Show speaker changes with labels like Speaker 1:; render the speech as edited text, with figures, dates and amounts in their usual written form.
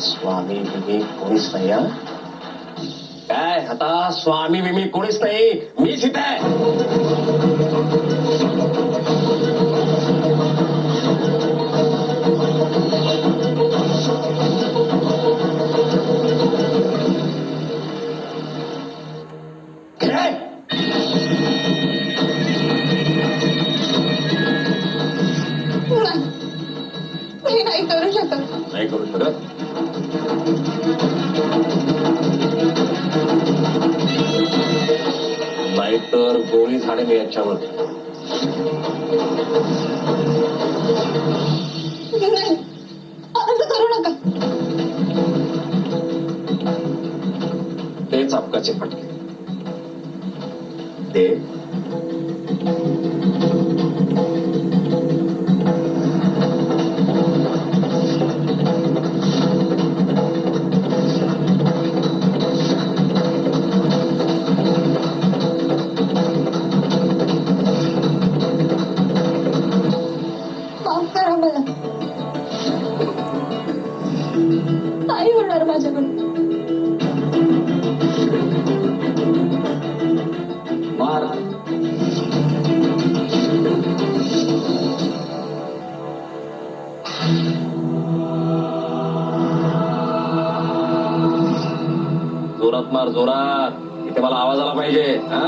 Speaker 1: स्वामी बिमी कोणीच नाही हा. काय आता स्वामी बिमी कोणीच नाही, मीच इथे आहे. काय?
Speaker 2: मी नाही करू शकत.
Speaker 1: नाही करू शकत. नाहीतर गोळी झाडेल याच्यावर.
Speaker 2: नाही, असं करू नका.
Speaker 1: तेच अपकाचे फटके ते.
Speaker 2: माफ करा मला. नाही होणार माझ्याकडून.
Speaker 1: मार. जोरात मार, जोरात. इथे मला आवाज आला पाहिजे. हा